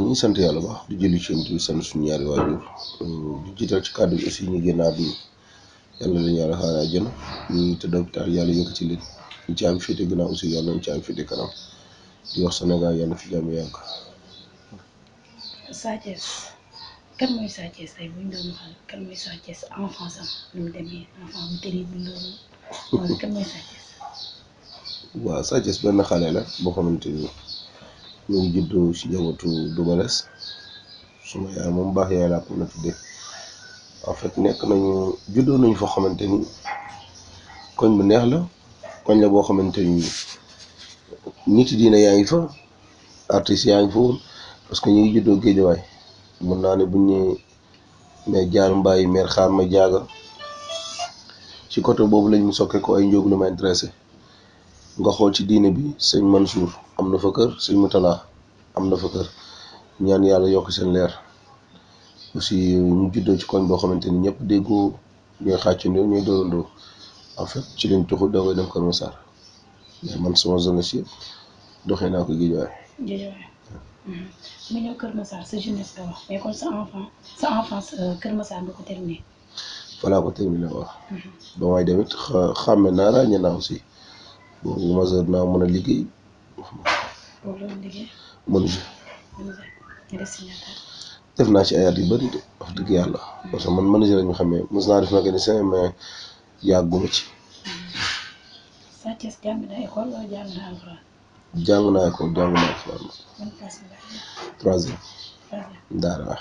ñi sant yàlla baax di julli ci di sant suñu ñaari waajur di jiital ci kàddu gi aussi ñu génn àdduna yàlla leen yàlla xaaral àjjana ñu tëdd hôpital yàlla yëkkati leen ñu caabi féete ginnaaw aussi yàlla nañu caabi féete kanam di wax Sénégal yàlla fi jàmm yàgg. Sa Thiès kan mooy Sa Thiès tey bu ñu doon waxal kan mooy Sa Thiès enfance am nu mu demee enfant bu terrible loolu mooy kan mooy Sa Thiès. waaw Sa Thiès benn xale la boo xamante ni ñu ngi juddoo ci njabootu Double Less suma yaay moom baax yaay laa ko mën a tuddee en fait nekk nañu juddoo nañu foo xamante ni koñ bu neex la koñ la boo xamante ni nit diina yaa ngi fa artistes yaa ngi fa woon parce que ñu ngi juddoo Géejawaay mun naa ne buñ ne mais jaar mbaay meer xaar ma jaaga ci côté boobu lañ mu sokkee ko ay njóogu lu ma intéressé nga xool ci diine bi sëñ Mansour am na fa kër sëñ Moutala am na fa kër ñaan yàlla yokk seen leer aussi ñu juddoo ci koñ boo xamante ni ñëpp déggoo ñooy xàccandoo ñooy dóorandoo en fait ci lañ tuxu da koy dem Kër Massar mais man sama jeunesse yëpp doxee naa ko Géejawaay. Géejawaay. mu ñëw Kër Massar sa jeunesse nga wax mais kon sa enfance Kër Massar nga ko terminé. falaa ko terminé wax ba may demit xàmme naa ràññee naa aussi boobu majeur naa mën a liggéey. boobu loolu liggéey. menuisier. nga def si ñaata. def naa ci ay at yu bëri de wax dëgg yàlla parce que man menuisier lañu xamee mos naa def mécanicien mais yàgguma ci. Sa Thiès jàng na école wala jàng na alxuraan. jàng naa école jàng naa alxuraan. ban classe nga def. troisième. troisième. daara.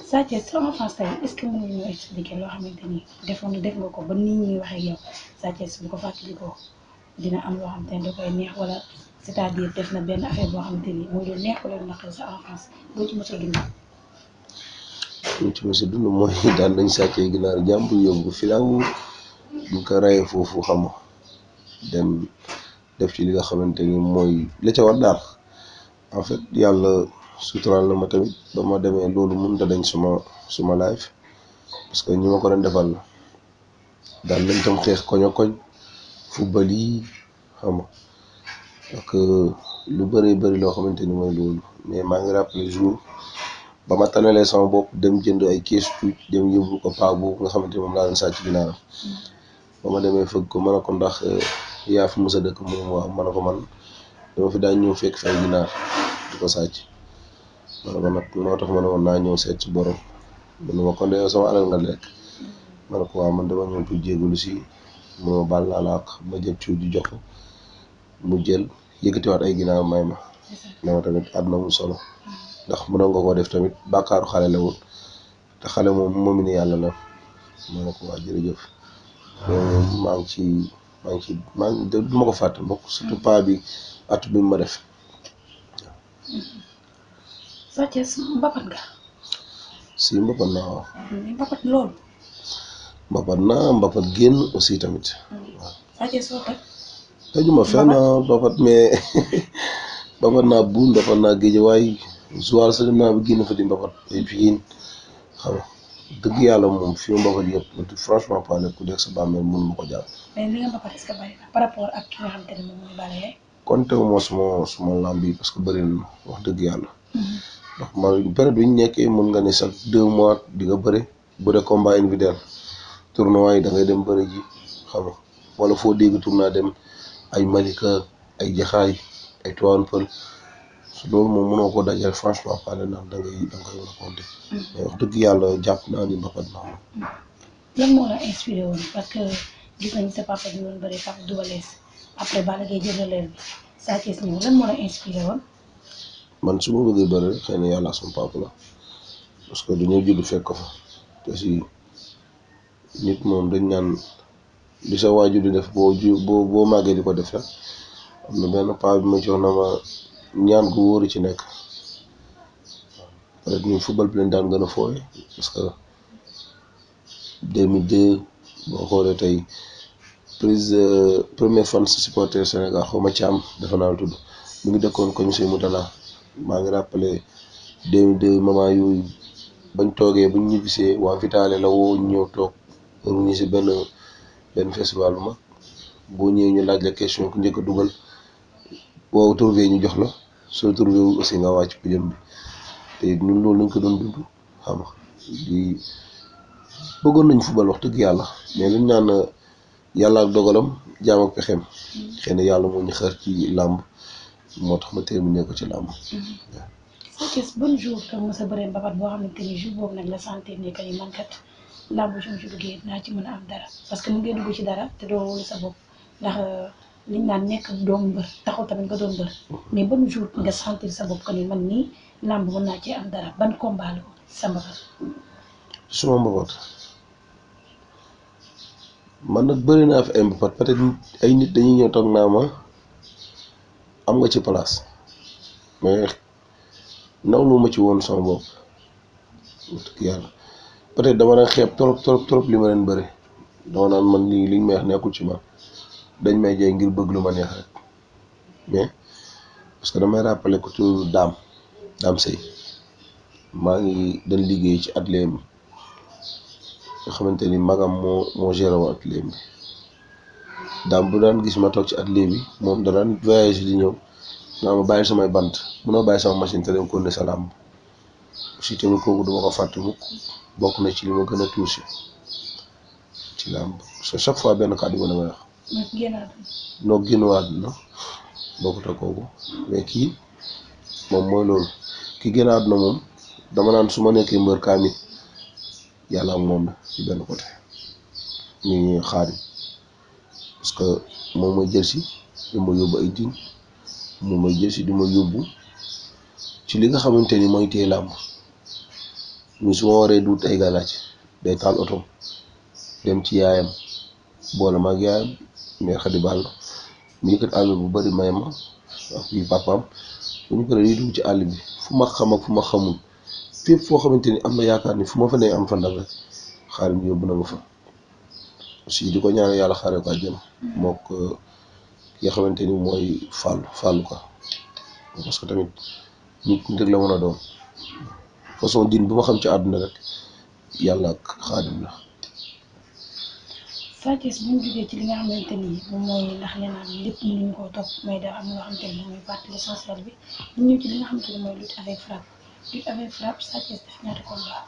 Sa Thiès sa enfance tey est-ce que mën nga ñoo expliquer loo xamante ni def nga ko ba nit ñi waxee yow Sa Thiès bu ko fàttalikoo dina am loo xamante ni da koy neex wala c'est-à-dire def na benn affaire boo xamante ni mooy lu neex wala lu naqari sa enfance boo ci mos a dund. li ci mos a dund mooy daan nañ sàccee ginaar jàmbur yóbbu filaw buñ ko rayee foofu xam nga dem def ci li nga xamante ni mooy la ca war daal en fait yàlla suturaal na ma tamit ba ma demee loolu mënut a dañ suma life parce que ñi ma ko doon defal la daan nañ tam xeex koñ ak koñ football yi xam nga ak lu bëree bëri loo xamante ni mooy loolu mais maa ngi rappelé jour ba ma tanalee sama bopp dem jënd ay kees tuuti dem yóbbu ko paa boobu nga xamante ni moom laa doon sàcc ginaaram ba ma demee fëgg ko mën a ko ndax yaa fi mos a dëkk mu ne waaw mën a ko man dama fi daan ñëw fekk fay ginaar di ko sàcc man ko nag moo tax ma ne woon naa ñëw seet ci borom man ma kon de yow sama alal nga lekk ma ne ko waaw man dama ñëw pour jégalu si mu ma baal naa la ak ma jël cuuj di jox ko mu jël yëkkatiwaat ay ginaar may ma dama tamit àdduna mu solo ndax mënoon nga koo def tamit bàkkaaru xale la woon te xale moom ni yàlla la ma ne ko waa jërëjëf maa ngi du ma ko fàtte mbokk surtout paa bi at bi ma def. Sa Thiès mbapat nga. si mbapat naa waaw. mbapat loolu. mbapat naa mbapat génn aussi tamit. waaw Sa Thiès soo toj. tojuma fenn mbapat mais mbapat naa buun mbapat naa Géejawaay Joal sa dem naa bi génn fa di mbapat et puis xam nga dëgg yàlla moom fi mu mbapat yëpp franchement parler ku nekk sa bàmmeel mun ma ko jàpp. mais li nga mbapat est-ce que bari na par rapport ak ki nga xamante ne moom mooy Balla Gaye. konte moo suma lamb yi parce que bëri na wax dëgg yàlla. ndax man période bi ñu nekkee mën nga ne chaque 2 mois di nga bëre combat individuel tournoi yi da ngay dem bëri ji xam nga wala foo dégg tournoi dem ay Malika ay Jaxaay ay Tivaouane Peulh loolu moom mënoo ko dajale franchement parler ndax da ngay mën a compter. mais wax dëgg yàlla jàpp naa ni mbapat naa moom. lan moo la inspiré woon parce que gis nañu sa papa bi woon bëri Papa Double Less après Balla Gaye jël relève bi Sa Thiès ñëw lan moo la inspiré woon. man su ma bëggee bëri rek xëy na yàlla sama papa la parce que dañoo judd fekk ko fa te si nit moom dañ naan li sa waajur di def boo màggee di ko def rek am na benn paa bi ma jox na ma ñaan gu wóoru ci nekk peut être ñun football bi leen daan gën a fooye parce que 2002 boo xoolee tey premier fan supporter Sénégal xaw ma Thiam dafa naa la tudd mu ngi dëkkoon ko ñu sey Moutala maa ngi rappelé 2002 moment yooyu bañ toogee buñ ñibbisee waa Vitale la woo ñëw toog organiser benn festival bu mag boo ñëwee ñu laaj la question ku njëkk a dugal boo trouvé ñu jox la soo trouvé wu aussi nga wàcc podium bi te ñun loolu lañ ko doon dund xam nga di bëggoon nañ football wax dëgg yàlla mais luñ naan yàlla ak dogalam jaam ak pexeem xëy na yàlla moo ñu xër ci làmb moo tax ma terminé ko ci làmb. Sa Thiès ban jour nga mos a bëree mbapat boo xamante ni jour boobu nag la sentir ne que ni man kat làmb su ma ci duggee naa ci mën a am dara parce que mu ngi dugg ci dara te doo wóolu sa bopp ndax liñ naan nekk doomu mbër taxul tamit nga doon mbër mais ban jour nga sentir sa bopp que ni man nii làmb mën naa cee am dara ban combat la woon sa mbapat. suma mbapat man nag bëri naa fi ay mbapat peut-être ay nit dañuy ñëw toog naa ma am nga ci place mais nawlu ma ci woon sama bopp wax dëgg yàlla peut-être dama daan xeeb trop li ma leen bëri dama naan man lii liñ may wax nekkul ci man dañ may jey ngir bëgg lu ma neex rek mais parce que damay rappelé ko toujours daam sëy maa ngi dañ liggéey ci atelier bi nga xamante ni magam moo géré woon atelier bi daam bu daan gis ma toog ci atelier bi moom da daan voyage di ñëw naa ma bàyyi samay bant munoo bàyyi sama machine te dem ko ne sa làmb aussi tamit kooku duma ko fàtte mukk bokk na ci li ma gën a touché ci làmb parce que chaque fois benn kàddu ma damay wax noo génnawaat na bokkut ak kooku mais kii moom mooy loolu ki génn àdduna moom dama naan su ma nekkee mbër kaamil yàlla ak moom la ci benn côté ñu Xaadim parce que moom mooy jël si di ma yóbbu ay din moom mooy jël si di ma yóbbu ci li nga xamante ni mooy téye làmb ñu su ma waree duut ay gàllaaj day taal oto dem ci yaayam boole ma ak yaayam mais Xadi Ball mu yëkkat àll bu bari may ma ak bii papaam bu ñu paree di dugg ci àll bi fu ma xam ak fu ma xamul fépp foo xamante ni am na yaakaar ni fu ma fa nee am fa ndam rek Xaadim yóbbu na ma fa aussi di ko ñaanal yàlla xaaree ko àjjana mook ki nga xamante ni mooy fàllu ka parce que tamit nit rek la mën a doon façon diin bu ma xam ci àdduna rek yàlla ak Xaadim la. Sa Thiès bu ñu jógee ci li nga xamante ni moom mooy ndax nee naa lépp mënuñu koo topp mais da am loo xamante ni moom mooy partie l'essentiel bi ñu ñëw ci li nga xamante ni mooy lutte avec frappe Sa Thiès def ñaata combat.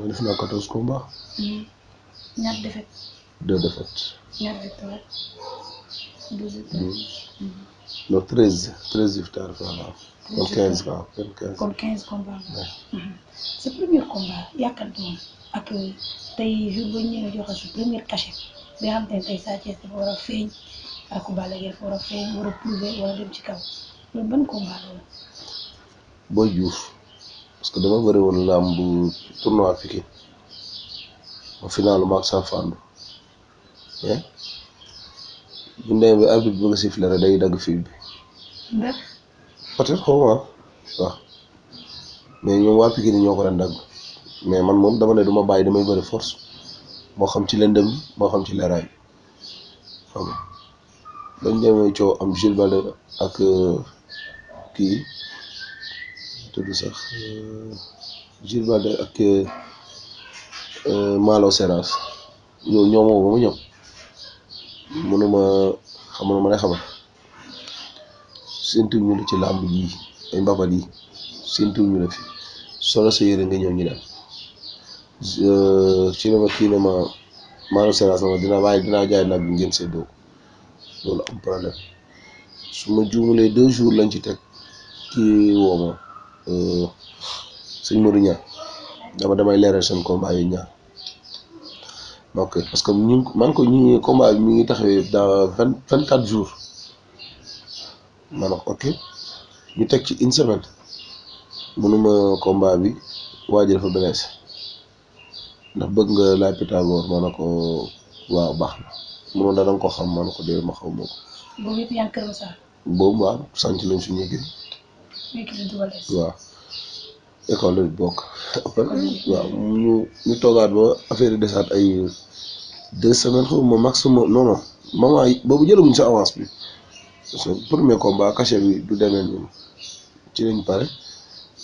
def naa 14 combats. ñaata défaite. 2 défaites. ñaata victoire. 12 victoires. non 13 victoires voilà. kon 15 waaw 15. kon 15 combats. sa premier combat yàkkanti woon ak tey jour ba ñu joxe sa premier cachet bi nga xamante ne tey Sa Thiès dafa war a feeñ ak Balla Gaye dafa war a feeñ war a prouver wala dem ci kaw loolu ban combat loolu. Boy Diouf parce que dama bëri woon làmb tournoi Pikine ma finalu maag sa fandu mais bu ndee bi arbitre bi bëgg a siffler rek day dagg fil bi ndax peut-être xaw ma waaw mais ñoom waa Pikine ñoo ko daan dagg mais man moom dama ne duma bàyyi damay bëri force moo xam ci lëndëm moo xam ci leeraay xam nga bañ demee coow am Jules Baldé ak kii tudd sax Jules Baldé ak Malo Seras yow ñoo moo ba mu ñëw mënuma xamal ma ne xamal séntu ñu la ci làmb ji ay mbapat yi séntu ñu la fi solo sa yére nga ñëw ñu dem ci la ma kii ne ma Malo Seras ma dinaa jaay nag bi ngeen séddoo loolu am problème su ma juumalee 2 jours lañ ci teg kii woo ma sëñ Modou Niang damay leeral seen combat yi ñaar ok parce que ñu combat bi mi ngi taxawee dans 24 jours ma ne ok ñu teg ci 1 semaine mënuma combat bi waa ji dafa blessé ndax bëgg nga laaj Pythagore ma ne ko waaw baax na mënoon da nga ko xam ma ne ko dee ma xaw ma ko. boobu yëpp yaa ngi Kër Masar. boobu waaw sant lañ suñu kii. waaw école la bokk. waaw ñu toogaat ba affaire yi desaat ay 2 semaines xaw ma maximum non moment yi boobu jëlaguñ sa avance bi parce que premier combat cachet bi du demee noonu ci lañ pare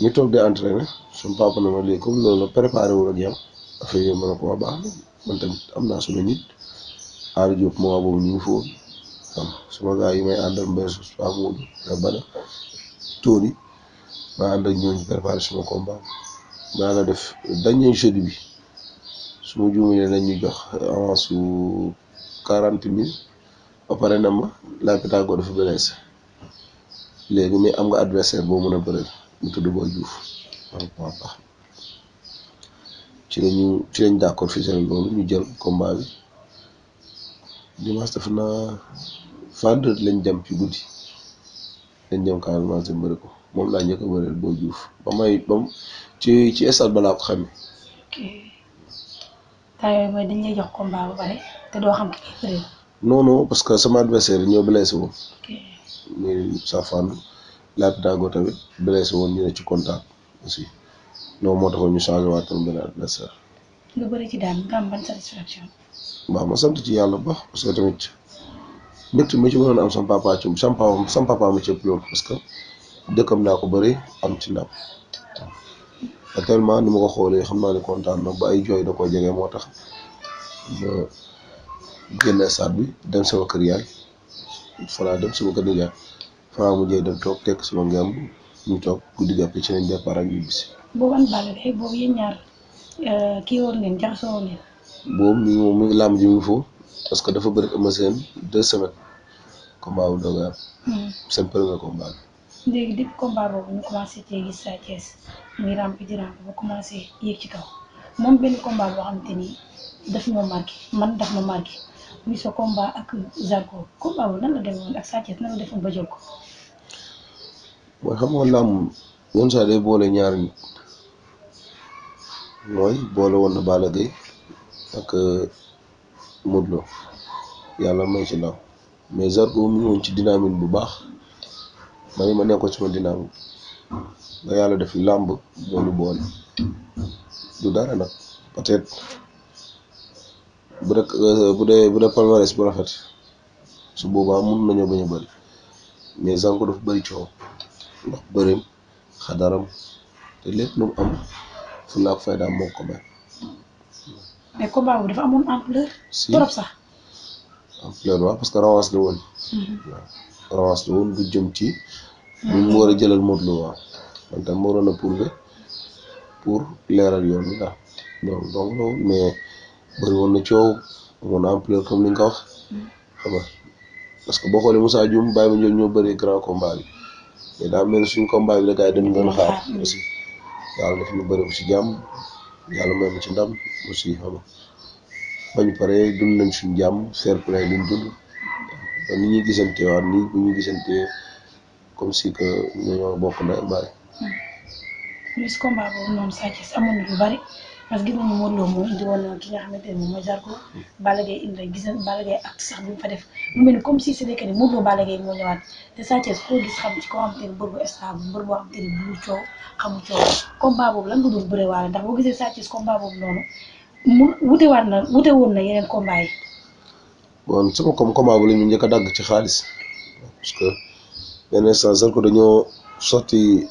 ñu toog di entraîner suñu papa na ma léegi comme loolu la préparé wul ak yow affaire yi mën a ko wax baax na man tamit am naa suñu nit Aari Diop moment boobu ñu ngi foofu suma gars yi may àndal mbay sus Pa Modou da bana Tony maa ànd ak ñooñu préparé suma combat maa la def dañuy jeudi bi suma juumee lañ ñu jox avance su 40 000 ba pare na ma la Pythagore dafa blessé léegi mais am nga adversaire boo mën a bëreel mu tudd Boy Diouf waaw baax ci lañ d'accord fii seen loolu ñu jël combat bi dimanche def na vendredi lañ dem ci guddi lañ dem Casamance dem bëri ko moom laa njëkk a bëreel Boy Diouf ci stade ba laa ko xamee. ok temps yooyu mooy dañ lay jox combat ba pare te doo xam ki ngay bëreel. non parce que sama adversaire ñoo blessé woon. ok muy Safane la Pythagore tamit blessé woon ñu ne ci contact aussi loolu moo taxoon ñu changé waatoon benn adversaire. nga bëri ci daan nga am ban satisfaction. waaw ma sant ci yàlla bu baax parce que tamit mbégte mi ci mënoon am sama papa ma ci ëpp loolu parce que dëkkam laa ko bëri am ci ndam actuellement ni ma ko xoolee xam naa ne kontaan na ba ay jooy da koo jege moo tax ma génn stade bi dem sama kër yaay falaa dem sama kër nijaay falaa mujjee dem toog tekk sama ngemb ñu toog guddi gi après ci lañ départ ak ñu bisi boobu an Balla Gaye boobu yéen ñaar kii woon ngeen jaxasoo woon ngeen. boobu mi ngi làmb ji mu ngi foofu parce que dafa bëri Eumeu Sène 2 semaines combat bu doog a am seen premier combat bi. léegi depuis combat boobu ñu commencé cee gis Sa Thiès muy rampe di rampe ba commencé yéeg ci kaw moom benn combat boo xamante ni daf ma marqué muy sa combat ak Zarko combat boobu nan la demoon ak Sa Thiès nan la defoon ba jël ko. mooy xam nga làmb yoon saa day boole ñaari nit mooy boole woon na Balla Gaye ak Modou Lo yàlla may ci ndaw mais Zarko mu ngi woon ci dynamique bu baax ma nekkoon ci ma dynamique ba yàlla def làmb moo ñu boole du dara nag peut-être bu dee palmarès bu rafet su boobaa mun nañoo bañ a bëri mais Zarko dafa bëri coow ndax bëreem xadaram te lépp lu mu am fulla ak fayda moo ko may. mais combat boobu dafa amoon ampleur. trop sax. ampleur waaw parce que revanche la woon. waaw revanche la woon du jëm ci. mu war a jëlal Modou Lo waaw man tam moo waroon a prouver pour leeral yoon bi daal loolu donc loolu mais bëri woon na coow amoon na ampleur comme ni nga ko wax xam nga parce que boo xoolee Moussa Dioum Baye Mandione ñoo bëri grand combat bi mais daa mel ni suñu combat bi la gars yi dañu doon xaar aussi yàlla def ñu bëri ko ci jàmm yàlla may ma ci ndam aussi xam nga bañ pare dund nañ suñu jàmm fair play luñ dund ba ni ñuy gisante waat nii bu ñu gisante comme si que ñoo bokk na bari. gis combat boobu noonu Sa Thiès amoon na lu bari parce que gis nañu Modou Lo moo indi woon ki nga xamante ne moom mooy Zarko Balla Gaye indi rek gis nañ Balla Gaye acte sax bi mu fa def mu mel ni comme si c'était que ni Modou Lo Balla Gaye moo ñëwaat te Sa Thiès koo gis xam ci koo xamante ne mbër bu stable mbër boo xamante ne bu coow xamul coow combat boobu lan nga doon bëree waale ndax boo gisee Sa Thiès combat boobu noonu mu wute woon na yeneen combat yi. bon sama combat bu la ñu njëkk a dagg ci xaalis parce que benn instant Zarko dañoo sotti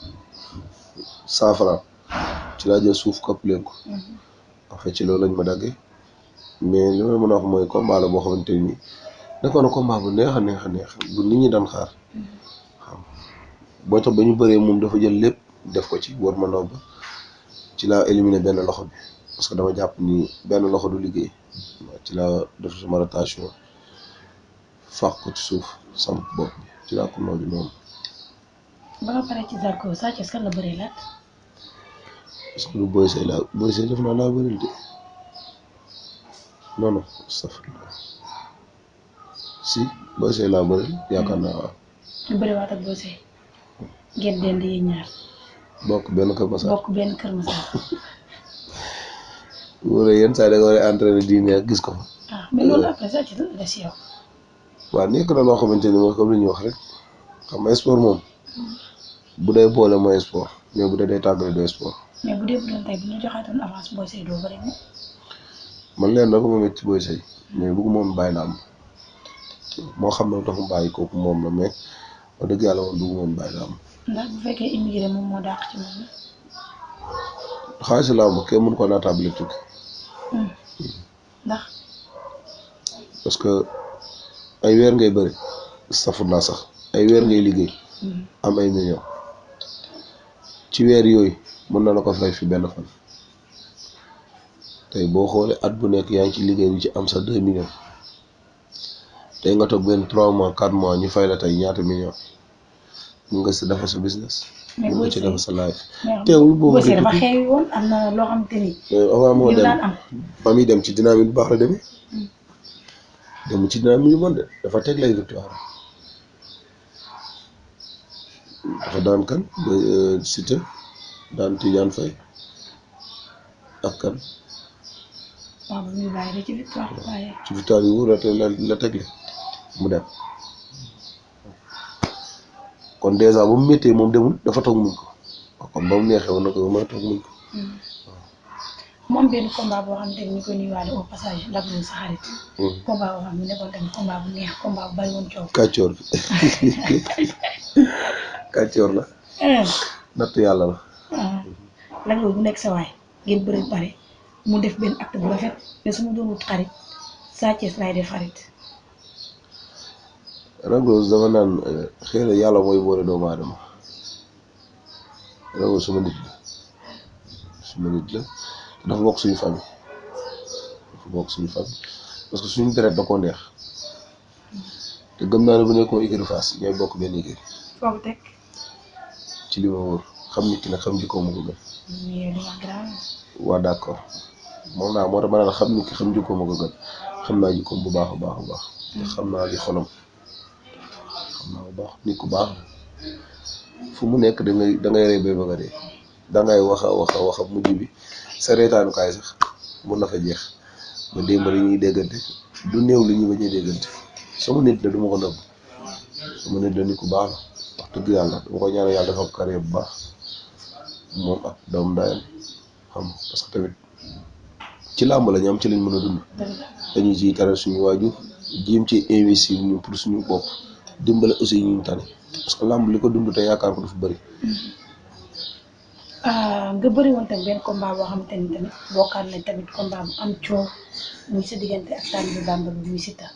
100 francs ci laa jël suuf kopp leen ko en fait ci loolu lañ ma daggee mais li ma mën a wax mooy combat la boo xamante ni nekkoon na combat bu neex a neex bu nit ñi daan xaar xam boo tax ba ñu bëree moom dafa jël lépp def ko ci war ma ndaw ba ci laa éliminé benn loxo bi parce que dama jàpp ni benn loxo du liggéey ci laa def sama rotation faax ko ci suuf samp bopp bi ci laa ko nooju noonu. ba nga pare ci Zarko Sa Thiès kan la bëree laat. parce que lu Boy Seye def naa laa bëril de non astafurlah si Boy Seye laa bëril yaakaar naa waaw. ñu bëriwaat ak Boy Seye ngeen dend yi ñaar. bokk benn Kër Masar. wala yenn saa yi da nga war a entraîné diine ak gis ko fa. mais loolu après Sa Thiès la des yow. waaw nekk na loo xamante ni mooy comme li ñuy wax rek xam nga sport moom bu dee boole mooy sport mais bu dee day tàggale doo sport. mais bu doon tey bu ñu joxaatoon avance Boy Seye doo bëri moom. man leen na ko moom it ci Boy Seye mais bëgg moom bàyyi la am moo xam ne tax mu bàyyi kooku moom la mais wax dëgg yàlla moom bëgg moom bàyyi la am. ndax bu fekkee immigré moom moo dàq ci moom la. xaalis la am kenn mën ko naatable tukki. ndax. parce que ay weer ngay bëri safurlaa sax ay weer ngay liggéey am ay millions ci weer yooyu mën na la ko fay fi benn fan tey boo xoolee at bu nekk yaa ngi ci liggéey bi ci am sa 2 millions tey nga toog benn 3 mois 4 mois ñu fay la tey ñaata millions mun nga si defar sa business mun nga ci defar sa life teewul boobu dafa xeewi woon am na loo xamante ni avant moo dem daan am ba muy dem ci dynamique bu baax la demee dem ci dynamique yu bon de dafa teg lay victoire dafa daan kan Siteu daan Tidiane Faye ak kan waaw bu muy bàyyi ci victoire waaye ci victoire yu wóor la tegle mu dem kon dèjà ba mu méttee moom demul dafa toog muñ ko kon ba mu neexee woon na ko mën a toog muñ ko moom benn combat boo xam ne ñu koy nuyuwaale au passage Lac Rose sa xarit combat boo xam ne nekkoon tamit combat bu neex combat bu bari woon coow kàccoor bi kàccoor la natt yàlla la Lac Rose bu nekk sa waay ngeen bëri pare mu def benn acte bu rafet ne su ma doon wut xarit Sa Thiès laay def xarit Lac Rose dafa naan xëy na yàlla mooy boole doomu aadama Lac Rose suma nit la dafa bokk suñu famille parce que suñu deret da koo neex te gëm naa ne bu nekkoon écurie Fass ñooy bokk benn écurie foofu teg ci li ma wóor xam nit ki nag xam jikkoom ma ko gën waa d'accord moom naa moo tax ma ne la xam nit ki xam jikkoom ma ko gën xam naa jikkoom bu baax a baax te xam naa li xolam xam naa bu baax nit ku baax fu mu nekk da ngay rey ba bëgg a dee da ngay wax a mujj bi sa reetaanukaay sax mun na fa jeex ba démb li ñuy déggante du néew li ñu ba ñuy déggante sama nit la du ma ko nëbb sama nit la nit ku baax la wax dëgg yàlla dama ko ñaanal yàlla dafa ko carrière bu baax moom ak doom ndayam xam parce que tamit ci làmb la ñu am ci lañ mën a dund dañuy ciy taral suñu waajur jéem ci investir ñu pour suñu bopp dimbale aussi ñu tane parce que làmb li ko dund te yaakaar ko dafa bëri. nga bëri woon tamit benn combat boo xamante ni tamit bokkaat nañ tamit combat bu am coow muy sa diggante ak Talibou Bamba bi muy Siteu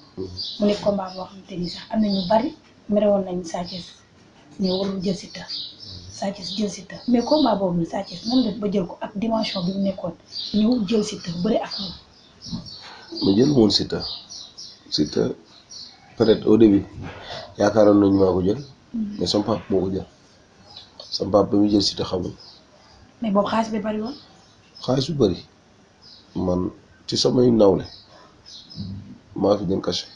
mu nekk combat boo xamante ni sax am na ñu bari mere woon nañ Sa Thiès ñëw warul jël Siteu Sa Thiès jël Siteu mais combat boobu ni Sa Thiès nan def ba jël ko ak dimension bi mu nekkoon ñëw jël Siteu bëri ak moom. ma jël woon Siteu peut-être au début yaakaaroon nañu maa ko jël mais sama papa moo ko jël sama papa ba muy jël Siteu xamul. mais boobu xaalis bi bari woon. xaalis bu bari man ci samay nawle maa fi gën caché.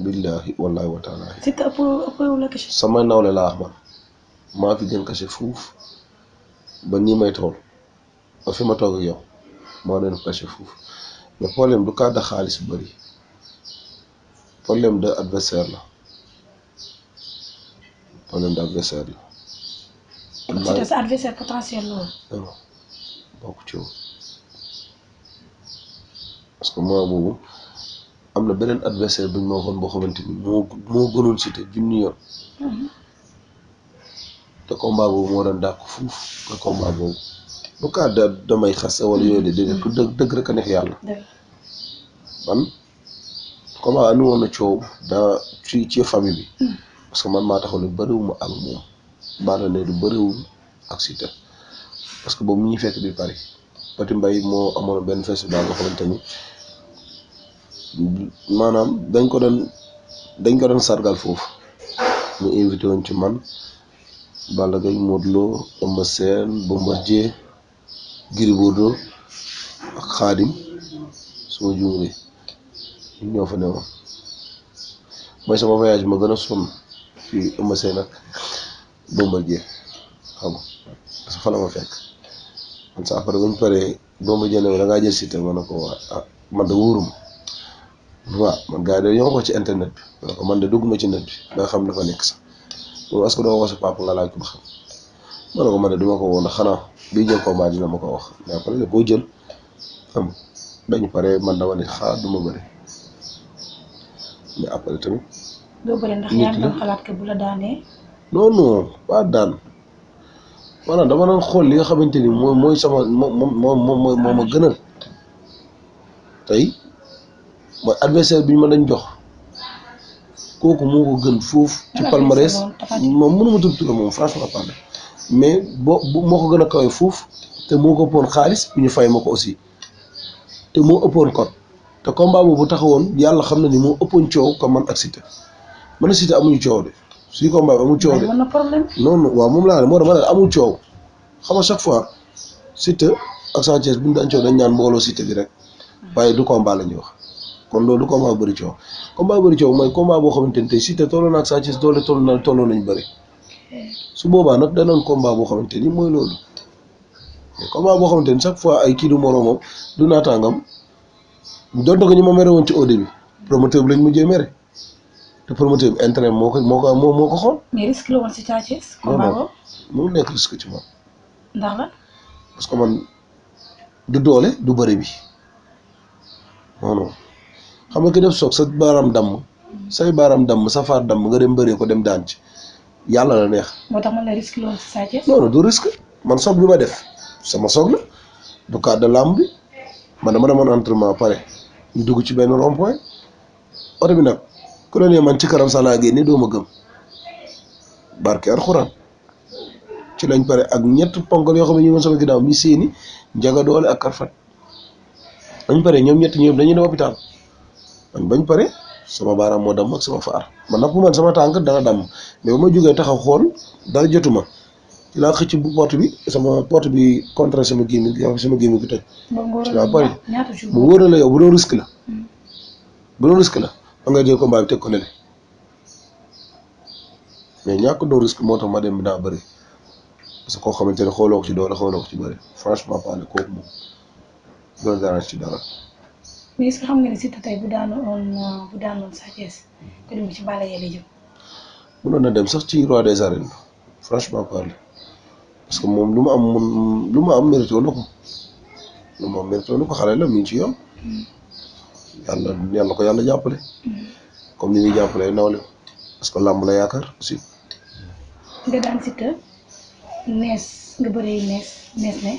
billaahi wallaahi wa taala. Siteu ëpp la caché. samay nawle laa wax man maa fi gën caché fuuf ba nii may tool ba fi ma toog ak yow maa leen caché fuuf mais problème du cas de xaalis bu bari problème de adversaire la problème de adversaire la. Siteu sa adversaire potentiel loolu. non bokk ci woon parce que moi boobu am na beneen adversaire buñ ma waxoon boo xamante ni moo gënoon Siteu junni yoon te combat boobu moo doon dàq fuuf te combat boobu bu kaa damay xas wala yooyu de déedéet ku dëgg rek a neex yàlla man combat anu woon na coow daa ci famille bi parce que man maa taxaw ne bëriwuma ak moom baana ne du bëriwul ak Siteu parce que boobu mu ñu fekk bi Paris Pati Mbaye moo amoon benn festival boo xamante ni maanaam dañ ko doon sargal foofu ñu invité woon ci man Balla Gaye Modou Lo Eumeu Sène Bombardier Gris Bordeaux ak Khadim suma jumlee ñu ñoo fa newoon mooy sama voyage ma gën a sonn ci Eumeu Sène ak Bombardier xam nga parce que fa la ma fekk man sax après bu ñu paree Bombardier ne ma da ngaa jël Siteu ma ne ko waa man de wóoruma waaw man gars yi ñoo ko ci internet bi man de dugg ma ci net bi da nga xam dafa nekk sax moom est-ce que doo woo sa papa nga laaj ko ba xam ma ne ko man de duma ko woo ndax xanaa bii jël combat dina ma ko wax mais après boo jël xam dañu pare man dama ne xaar du ma bëri mais après tamit. doo bëri ndax yaa ngi doon xalaat que bu la daanee. non pas daan maanaam dama doon xool li nga xamante ni mooy sama moo ma gënal tey mooy adversaire bi ñu ma dañ jox kooku moo ko gën foofu ci palmarès moom mënuma tudd turam moom franchement parler mais moo ko gën a kawe foofu te moo ko ëppoon xaalis bu ñu fay ma ko aussi te moo ëppoon code te combat boobu taxawoon yàlla xam na ni moo ëppoon coow ko man ak Siteu man a Siteu amuñu coow de suñu combat bi amul coow de non non waaw moom laa ne moo tax ma ne amul coow xam nga chaque fois Siteu ak Sa Thiès bu ñu daan coow dañ ñaan mbooloo Siteu bi rek waaye du combat la ñuy wax kon loolu du combat bëri coow combat bëri coow mooy combat boo xamante ni tey Siteu tolloo na ak Sa Thiès doole tolloo nañ bëri su boobaa nag danoon combat boo xamante ni mooy loolu mais combat boo xamante ni chaque fois ay kii du moroomam du naataangam doon ko ñu ma mere woon ci au début promoteur bi lañ mujjee mere te promoteur bi intérêt moo ko xool. mais risque la woon si Sa Thiès. combat boobu mënul nekk risque ci moom. ndax la. parce que man du doole du bëri bi non non xam nga ki def soog sa baaraam damm say baaraam damm sa faar damm nga dem bëree ko dem daan ci yàlla la neex. moo tax man la risque la woon si Sa Thiès. non non du risque man soog bi ma def sama soog la du cadre de lamb bi man dama demoon entraînement pare ñu dugg ci benn rond point oto bi nag ku ne man ci kanam sax laa génne doo ma gëm barke alxuraan ci lañ pare ak ñett ponkal yoo xam ne ñu ngi sama ginnaaw mi seeni njaga doole ak karfat bañ pare ñoom ñett ñoom dañuy dem hôpital man bañ pare sama baaraam moo damm ak sama faar man nag bu man sama tànk dana damm mais ba ma jógee taxaw xool dara jotuma ci laa xëcc bu porte bi sama porte bi contre sama gémmiñ gi toj. ci laa pare mu wóor la yow bu doon risque la bu doon risque la da ngay jël combat bi teg ko ne mais ñàkk doon risque moo tax ma dem daa bëri parce que koo xamante ne xooloo ko ci doole xooloo ko ci bëri franchement parler kooku moom doon dara ci dara. mais est-ce que xam nga ne Siteu tey bu daanoon Sa Thiès ko dem ci Balla Gaye la jëm. mënoon na dem sax ci roi des arènes franchement parler parce que moom lu ma am mérité woon na ko lu ma am mérité woon na ko xale la mi ngi ci yoon. yàlla ko yàlla jàppale. comme ni ñuy jàppalee nawle parce que làmb la yaakaar aussi. nga daan Siteu nees nga bëree nees ne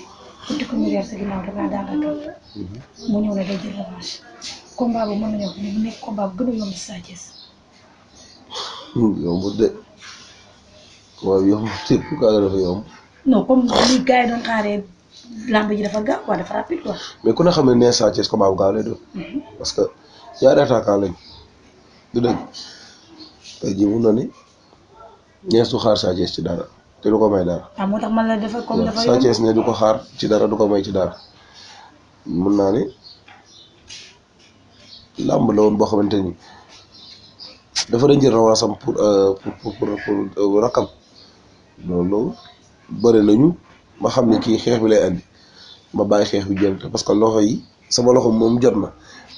uti ko mu sa ginnaaw da ngaa daan rakkal. mu ñëw na day jël revanche combat bu mën nañu wax ne bu nekk combat bu gën a yomb si Sa Thiès. yombut de waaw yomb te pourquoi dafa yomb. non comme li gars yi doon xaaree lamb ji dafa gaaw quoi dafa rapide quoi. mais ku ne xam ne nee Sa Thiès combat bu gaaw lay doon. parce que ñaari attaquant lañ du dëgg tey jii mun na ni ñees du xaar Sa Thiès ci dara te du ko may dara. ah moo tax man la dafa comme dafa Sa Thiès ne du ko xaar ci dara du ko may ci dara mun naa ni làmb la woon boo xamante ni dafa dañ jël rawaasam pour rakam loolu bëri nañu ma xam ne kii xeex bi lay andi ma bàyyi xeex bi jël parce que loxo yi sama loxo moom jot na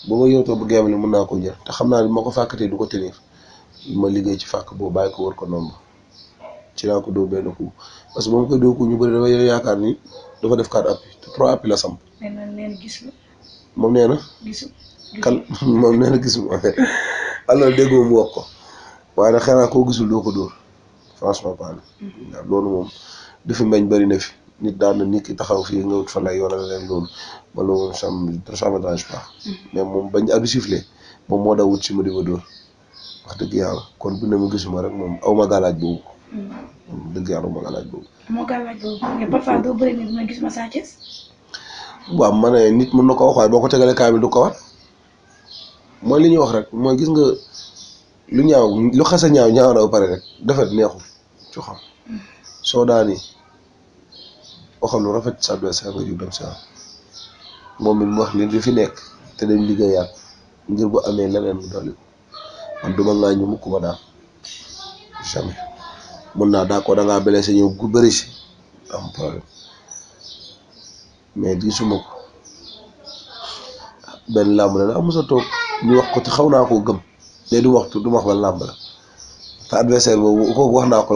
ba ma yowtoo bu geem ni mën naa ko jël te xam naa ni ma ko fàkkatee du ko tenir ma liggéey ci fàkk boobu bàyyi ko wër ko nomba ci laa ko dóor benn coup parce que moom koy dóor ko ñu bëri dafa yaakaar ni dafa def 4 appuis te 3 appuis la sam. nee na gis la. moom nee na. gisul kan moom nee na gisul alors déggoo mu wax ko waaye nag xanaa koo gisul doo ko dóor franchement parle. waaw loolu moom dafa mbañ bëri na fi nit daan na nit ki taxaw fii nga wut fa lay yoonal leen loolu ma loolu ça me dérange pas. mais moom bañ abi sifflé moom moo daa wut si ma di ma dóor wax dëgg yàlla kon bu ne ma gisuma rek moom aw ma gàllaaj boobu. dëgg yàlla aw ma gàllaaj boobu. moo gàllaaj boobu mais parfois doo bëri ni dina gis ma Sa Thiès. waaw ma ne nit mën na ko wax waaye boo ko tegalee kaamil du ko wat mooy li ñuy wax rek mooy gis nga lu ñaaw lu xas a ñaaw na ba pare rek defet neexul ci xam soo daani waxal lu rafet sa adversaire nga jóg dem si moom mi mu wax li fi nekk te dañ liggéeyaat ngir bu amee leneen mu dolli man duma ngaa ñu mukk ma daal jamais mun naa d'accord da ngaa blessé ñëw gu bëri si am problème mais gisuma ko benn làmb la daa mos a toog ñu wax ko te xaw naa koo gëm mais du wax ba làmb la te adversaire boobu kooku wax naa ko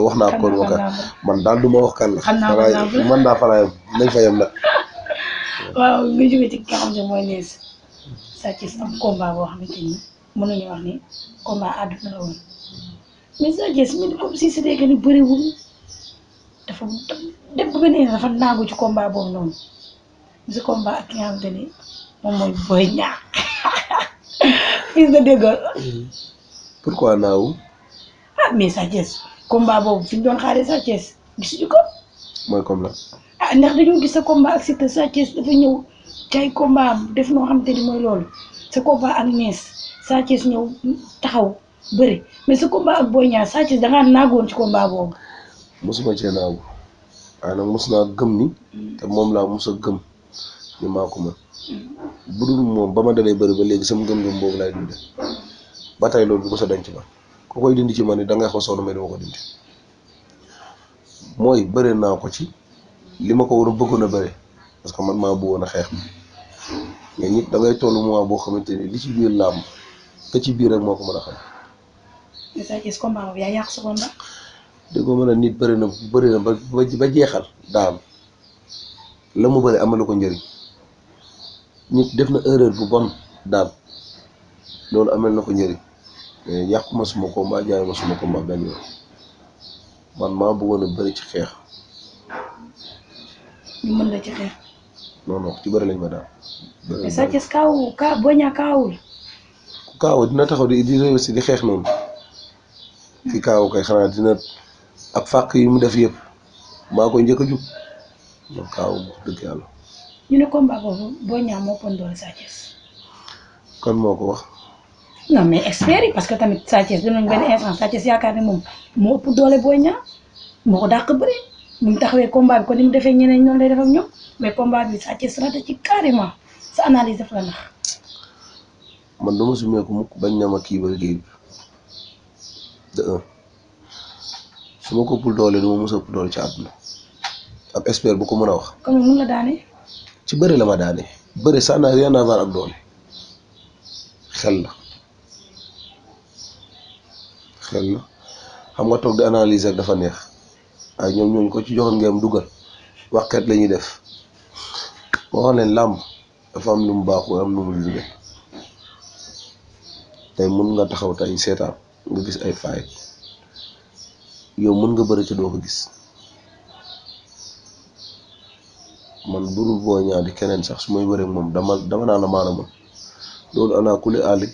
man daal du ma wax kan la man daa fa yem nañ fa yem nag. waaw nga jógee ci nga xam ne mooy nees Sa Thiès am combat boo xamante ni mën nañu wax ni combat àdduna la woon mais Sa Thiès mi comme si c'était que ni bëriwul dafa dem ba beneen dafa naagu ci combat boobu noonu si combat ak ki nga xamante ni moom mooy Boy Niang fils de Dégol pourquoi naawu ah mais Sa Thiès combat boobu fi ñu doon xaaree Sa Thiès gisuñu ko. mooy comme la ah ndax dañoo gis sa combat ak Siteu Sa Thiès dafa ñëw cay combat am def noo xamante ni mooy loolu sa combat ak Nees Sa Thiès ñëw taxaw bëri mais sa combat ak Boy Niang Sa Thiès da ngaa naagoon ci combat boobu. mosuma cee naawu waaye nag mos naa gëm ni te moom laa mos a gëm ni maa ko mën bu dul moom ba ma dalee bëri ba léegi sama gëm-gëm boobu laay dunde ba tey loolu du mos a denc ma ku koy dindi ci man ni da ngay xosoon mais dama ko dindi mooy bëri naa ko ci li ma ko war a bëggoon a bëri parce que man maa bëggoon a xeex mais nit da ngay toll moment boo xamante ni li ci biir làmb te ci biir rek moo ko mën a xam. mais Sa Thiès combat boobu yaa yàq sa combat. dégg nga mën a nit bëri na ba jeexal daan la mu bëri amalu ko njëriñ nit def na erreur bu bon daan loolu amal na ko njëriñ mais yàquma suma combat jaay ma suma combat benn yoon man maa bëggoon a bëri ci xeex. ñu mën la ci xeex. non non ci bëri lañ ma daan. mais Sa Thiès Boy Niang kaawul. ku kaaw dina taxaw di réussir di xeex noonu ki kaaw kay xanaa dina ak fàq yi mu def yëpp maa koy njëkk a jug man kaaw dëgg yàlla. ñu ne combat boobu Boy Niang moo pon doole Sa Thiès. kan moo ko wax. non mais expert yi parce que tamit Sa Thiès dinañ benn instant Sa Thiès yaakaar ne moom moo ëpp doole Boy Niang moo ko dàq bëri mu ngi taxawee combat bi kon ni mu defee ñeneen ñoom lay def ak ñoom mais combat bi Sa Thiès raté ci carrément sa analyse daf la nax. man dama sumeeku mukk bañ na ma kii ba liggéey bi de un su ma ko ëppul doole dama mos a ëpp doole ci àdduna ab expert bu ko mën a wax. comme mun la daane. ci bëri la ma daane bëri ça n'a rien à voir ak doole xel la xam nga toog di analyser ak dafa neex waaye ñoom ñooñu ko ci joxoon ngeen dugal waxkat la ñuy def moo xam leen làmb dafa am lu mu baaxul am lu mu liggéey tey mun nga taxaw tey seetaan nga gis ay faay yow mun nga bëri ci doo ko gis man burul Boy Niang di keneen sax su may bëri moom dama naan la maana mën loolu ana kuli àlli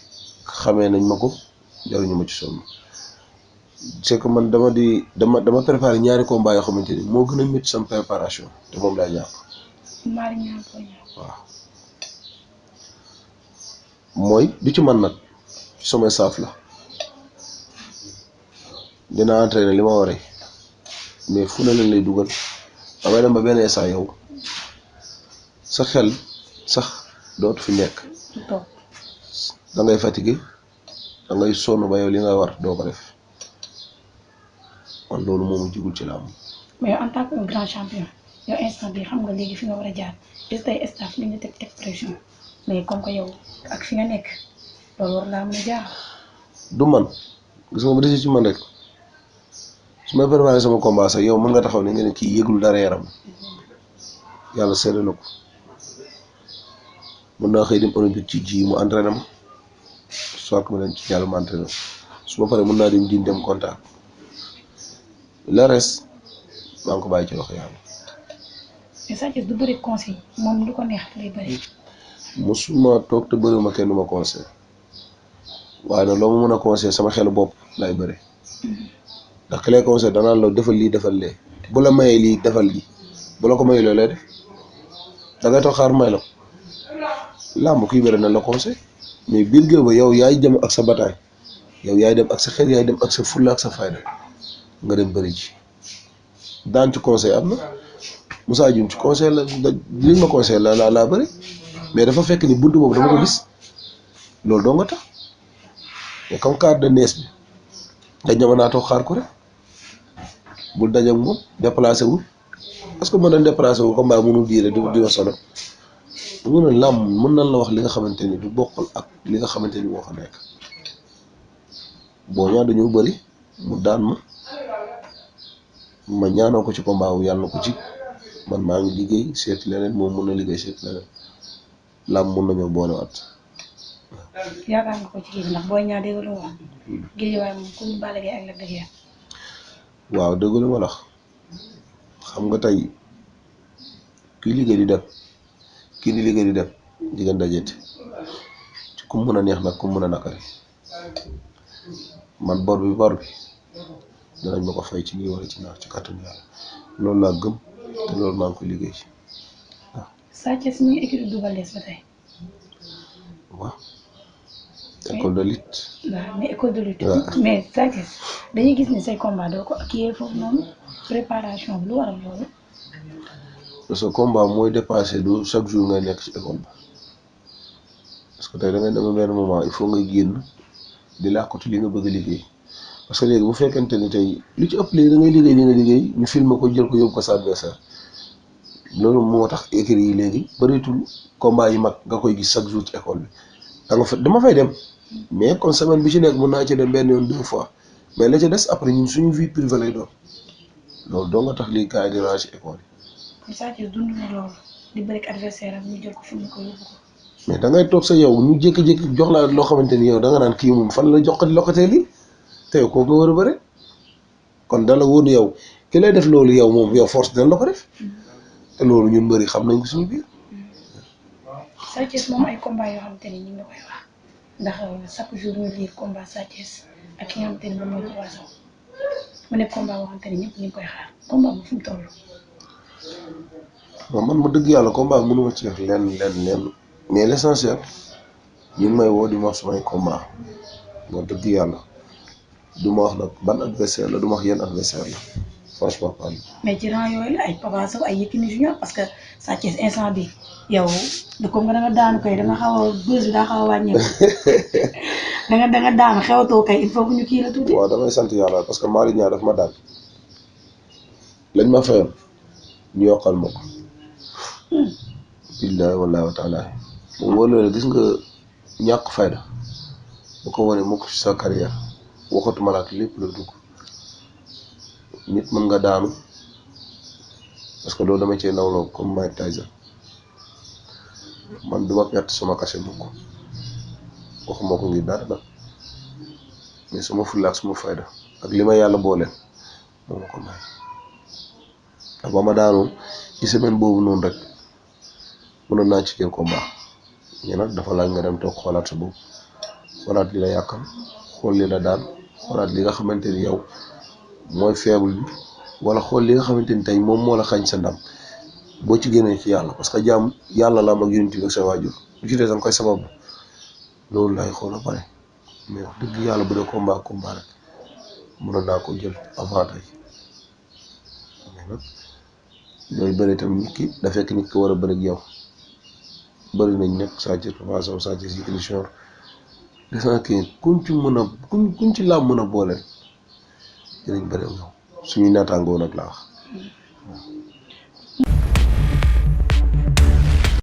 xamee nañ ma ko jaruñu ma ci sonn c'est que man dama préparé ñaari combat yoo xamante ni moo gën a métti sama préparation te moom laay jàpp. waaw mooy du ci man nag samay saaf la dina entraîner li ma waree mais fu ne lañ lay dugal damay dem ba benn instant yow sa xel sax dootu fi nekk da ngay fatigué da ngay sonn ba yow li nga war doo ko def man loolu moomu jigul ci làmb. mais en tant que un grand champion yow instant bi xam nga léegi fi nga war a jaar est-ce que staff li nga teg pression mais comme que yow ak fi nga nekk loolu war laa mën a jaar. du man gis nga bu desi ci man rek su may préparé sama combat sax yow mën nga taxaw ne nga ne kii yëgul dara yaram yàlla seede na ko mën naa xëy dem olympique ci ji mu entraîné ma soit que ma dem ci yàlla ma entraîné su ma paree mën naa dem diin dem contact le reste maa ngi ko bàyyi ci loxo yàlla. mais Sa Thiès du bëri conseil moom lu ko neex lay bëri. mosuma toog te bëriwuma kenn du ma conseil waaye nag loo ma mën a conseil sama xelu bopp lay bëri ndax ki lay conseil danaan la defal lii defal lee bu la mayee lii defal lii bu la ko mayee loolu lay def da ngay toog xaar may la ko làmb kuy bëri na la conseil mais biir géew ba yow yaay dem ak sa bataay yow yaay dem ak sa xel yaay dem ak sa fulla ak sa fayda nga dem bëri ci daan ci conseil am na Moussa Dioum ci conseil la li ma conseil laa bëri mais dafa fekk ni buntu boobu dama ko gis loolu doo nga tax mais comme carte de nees bi dañ ñama naa toog xaar ko rek bul dajak moom déplacé wul parce que mën nañ déplacé wul comme baa mënul diire di solo mun na làmb mën nañ la wax li nga xamante ni du bokkul ak li nga xamante ni moo fa nekk Boy Niang dañoo bëri mu daan ma ñaanoo ko ci combat wu yàlla na ko ci man maa ngi liggéey seet leneen moom mun na liggéey seet leneen làmb mun nañoo boolewaat. yaakaar nga ko ci kii ndax Boy Niang dégg lu wax géej waaye moom ku ñu Balla Gaye ak Lac de Guiers. waaw dégg lu ma wax xam nga tey kii liggéey di dem kii di liggéey di dem jigéen dajeeti ci ku mun a neex nag ku mun a nakari man bor bi danañ ma ko fay ci nii wala ci naa ci kàttan yàlla loolu laa gëm te loolu maa ngi koy liggéey waaw. Sa Thiès mi ngi écurie Double Less ba tey. waaw école de lutte. waaw mais école de lutte. waaw mais Sa Thiès dañuy gis ne say combat doo ko kii foofu noonu préparation bi lu waral loolu. parce que combat mooy dépassé du chaque jour ngay nekk ci école ba parce que tey da ngay dem benn moment il faut nga génn di làkkatu li nga bëgg a liggéey parce que léegi bu fekkente ni tey lu ci ëpp léegi da ngay liggéey li nga liggéey ñu filmer ko jël ko yóbbu ko sa adversaire loolu moo tax écurie yi léegi bëreetul combat yi mag nga koy gis chaque jour ci école bi da nga fa dama fay dem mais kon semaine bi ci nekk mën naa ci dem benn yoon 2 fois mais la ca des après ñun suñu vie privée lay doon loolu doo nga tax lii gars yi di ranger école yi. kon Sa Thiès dund na loolu di bëri ak adversaire am ñu jël ko filmer ko yóbbu ko. mais da ngay toog sa yow ñu jékki-jékki jox la loo xamante ni yow da nga naan kii moom fan la jox loxatee lii te yow kooku nga war a bëre kon da la wóor ni yow ki lay def loolu yow moom yow force dina la ko def te loolu ñun bëri xam nañ ko suñu biir. Sa Thiès moom ay combat yoo xamante ni ñu ngi la koy wax ndax chaque jour ñu lire combat Sa Thiès ak ki nga xamante ni moom mooy Papa Sow mu nekk combat boo xamante ni ñëpp ñu ngi koy xaar combat bu fu mu toll. waaw man ma dëgg yàlla combat mënu ma ci wax lenn mais l'essentiel ñu ngi may woo di ma wax samay combat ma dëgg yàlla du ma wax nag ban adversaire la du ma wax yenn adversaire la franchement pas. mais ci rang yooyu la ay Papa Sow ay Yékini Junior parce que Sa Thiès instant bi yow da comme nga da nga daanu koy da nga xaw a bës bi daa xaw a wàññeeku da nga daanu xewatoo kay il faut que ñu kii la tuuti. waaw damay sant yàlla parce que Malick Niang daf ma daan lañ ma fayoon ñu yokkal ma ko. billahi wallahi wa taala moom wóor na gis nga ñàkk fayda bu ko wane mukk ci sa carrière waxatuma la ak lépp la dugg nit mën nga daanu parce que loolu dama cee nawloo comme Mike Tyson man duma perte sama kase mukk waxuma ko ngir dara nag mais sama fulla ak sama fayda ak li ma yàlla booleel moo ma ko may ndax ba ma daanoon ci semaine boobu noonu rek mënoon naa ci jël combat mais nag dafa laaj nga dem toog xoolaat sa bopp xoolaat li la yàqal xool li la daan xoolaat li nga xamante ni yow mooy faible bi wala xool li nga xamante ni tey moom moo la xañ sa ndam boo ci génnee ci yàlla parce que jaam yàlla la am ak yonent bi ak sa waajur lu ci des danga koy sababu loolu laay xool a pare mais wax dëgg yàlla bu dee combat rek mënoon naa ko jël avant tey mais nag yooyu bëri tamit nit ki da fekk nit ki war a bëri ak yow bëri nañ nekk Sa Thiès Papa Sow Sa Thiès Yékini Junior desant que kuñ ci mën a kuñ ci laa mën a booleel dinañ bëri ak yow suñuy naataangoo nag laa wax waaw